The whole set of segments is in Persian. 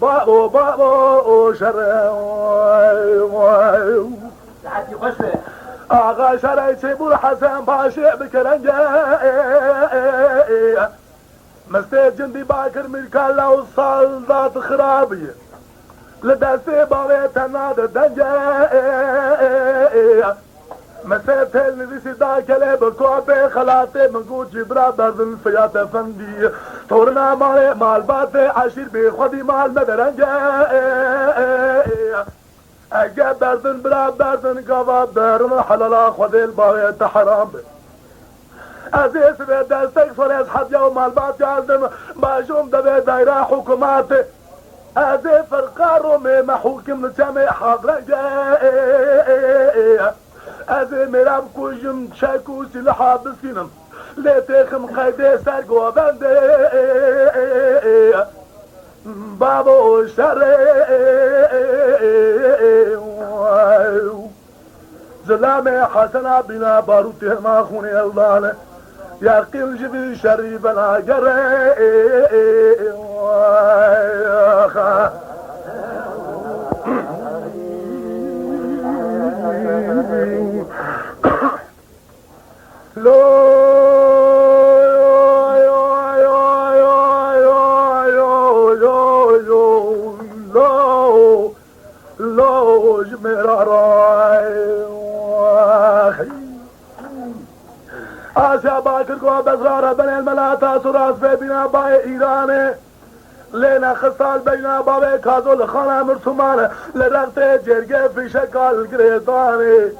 بابو بابو شر ساعتي خوش به آقا شرعی چه بول حسن باشه بکرنگه مسته جندی باکر میرکالا و سالدات خرابیه لدسته باوی تناد دنگه مسته تل نویسی دا کلی بکوابه خلاته منگو جبرا بردن فیات فندی تورنا مال مالبات عشیر بی خودی مال مدرنگه اگه بردن برا بردن گوا برن حلالا خودیل باید حرام به از ایس به دستک سوری از حدیا و مالبات یازدم باشون دبه دایره حکومات از ای فرقارو می محوکم نچم حاضرنگه از ای میرم کجم چکو سلحا بسینم لیتیخم قیده سرگو بنده بابو شر زلام حسنا بنا باروته ما خوني الله يقين جبي شريف الاجر آسیا باکر کو بزرار بن الملاتا سراس به بنا بای ایران لینا خصال بینا بابه کازل خانه مرسومان لرغت جرگه فی شکال گریدانه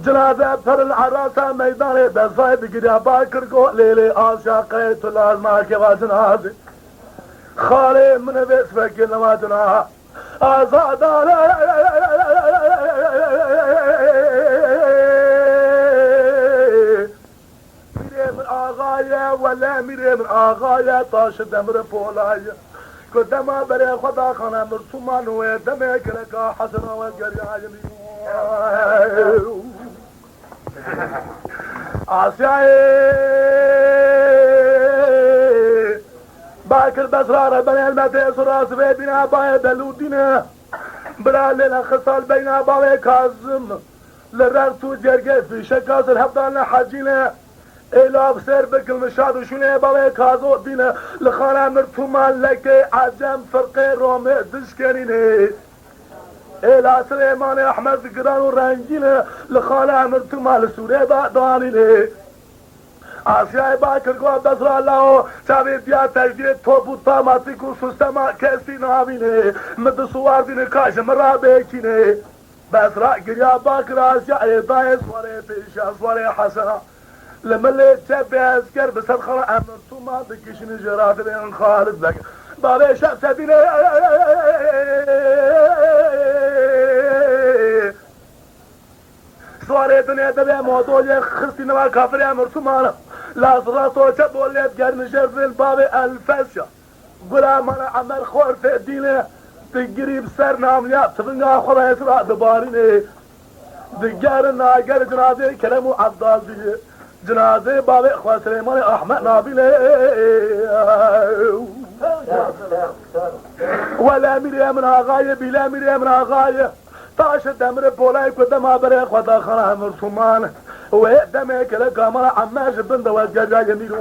جنازه پر العراسه میدان بزای بگیریا باکر کو لیلی آسیا قیت لازما که و جنازه خاله من بیس فکر نما جنازه آزادانه من آغاية ولا مري من آغاية طاش دمر بولاية كدما بري خدا خانا مرسومان ودمي كلكا حسنا وقريا يمين آسياي باكر بسرارة بني المتي سراس بينا باي دلودينا برا لنا خصال بينا باي كازم لرغتو جرقه في شكاس الهبدان حجينا ایلا بسر بکل مشاد و شونه باوی کازو دینه لخانه مرتومان لکه عجم فرقه رومه دشکنینه ایلا سلیمان احمد گران و رنگینه لخانه مرتومان لسوره دانینه آسیای باکر گوه بسر الله چاوی بیا تجدید توبو تاماتیک و سستما کسی نامینه مدسوار دینه کاش مرا بیکینه بسرا گریا باکر آسیای دای سواره پیشا سواره حسنا لما اللي تشبه أذكر بس الخرا أمرتو ما دكشني جرات بين خالد لك بابي شاب سبيلي سواري دنيا دبي موضوع خرسي نوال كافر أمرتو مانا لا صراتو تشبه اللي تقرن جرد البابي الفاشا قلا مانا عمر خور في الدينة تقريب سر ناميات تفنقا خلا يسرع دباريني دقارنا قال جنازي كلامو عبدالزي جنازه باب اخوة سليمان احمد نابله ولا مريا من آغاية بلا مريا من آغاية طاش دمر بولاي قدما بري اخوة داخلها مرسومان ويقدمك لك امر عماش بند والجرجا جميل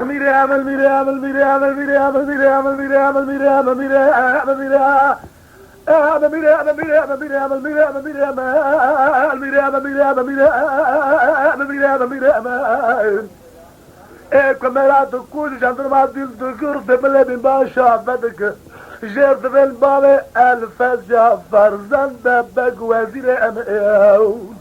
ميري عمل ميري عمل ميري عمل ميري عمل ميري عمل ميري عمل ميري عمل ميري عمل ميري عمل ميري عمل ميري عمل ميري عمل ميري عمل ميري عمل ميري عمل ميري عمل ميري عمل ميري عمل ميري عمل ايه كمرات كل جندر ما دل دكر دبل بن باشا بدك جرد بالباب الفجا فرزند بق وزير امون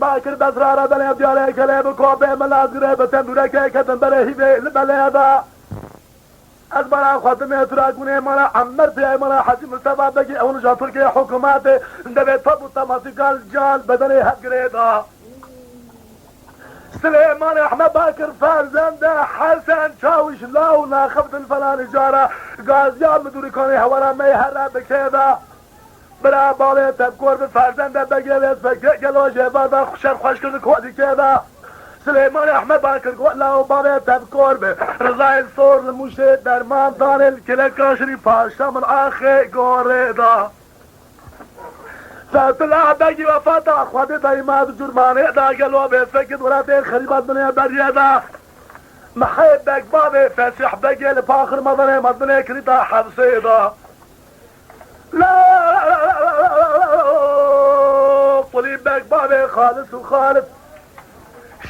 باكر بسرارة بلي بديالي كلاب كوبي ملازره بتندورك كتن برهي بليادا أزبرا خاتمي تراكوني مانا عمرتي مانا حجي مصطفى بقي اون جا تركي حكومات اندبه طبو تماسيكال جان بدني هكريدا سليمان احمد باكر فرزنده حسن چاوش لاو ناخبت الفلان جاره غازیان مدوری کنی حوالا میهره بکیده برا باله تبکور به فرزنده بگیرید بگلو جباده خوشر خوش کرده کودی کیده سليمان احمد باكر قول له بابا تذكر به رضاي صور المشي درمان دانل كلا كاشري باشا من اخي قوريدا فطلع بقي وفاتا اخواتي دايما جرماني دا قالوا بفكد ولاتين خريبات دنيا بريدا محبك بابا فاسح بقي لفاخر مدني مدني كريتا حبسيدا لا قليبك بابا خالص وخالص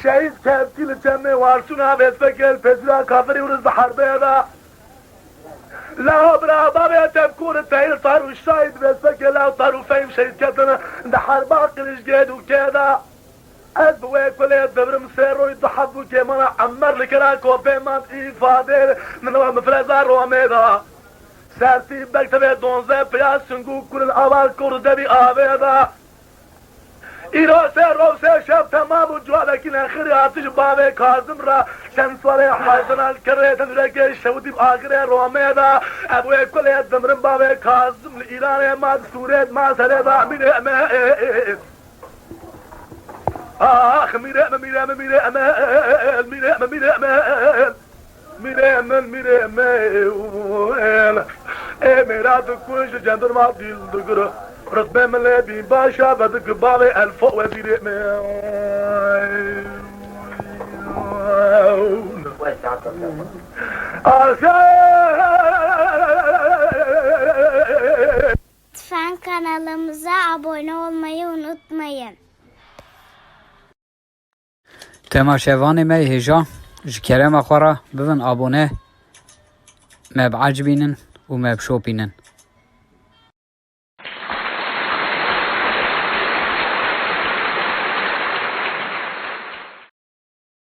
شهید کبتیل جمع وارسونا بسفکر پسرا کافری ورز بحربه دا لا برا بابا تبكور التهيل طارو الشاهد بسفكر لا طارو فهم شهيد كتنا ده حربا قلش جيد وكذا ادبوه كله دبرم سيرو يضحبو كمان عمر لكرا كوبي مان إفادة من مفرزار روميدا سرتي بكتبه دونزه بياس سنگو كل الأوال كردبي آبيدا ایراسه روسه شب تمام و جوالکی نخری آتش باوه کازم را شنسواره حایزنال کره تنرگه شودیم آگره رومیدا ابوه کله دمرم باوه کازم ایران ماد سورت ما سره دا میره امه آخ میره امه میره امه میره امه میره امه میره امه میره امه میره امه میراد کنش جندر ما دیل دگره رتبه ملابي باشا بدك بابي الفوق وزير Lütfen kanalımıza abone olmayı unutmayın. تماشاواني مي هجا جكرم اخورا ببن ابونه ما بعجبينن وما بشوبينن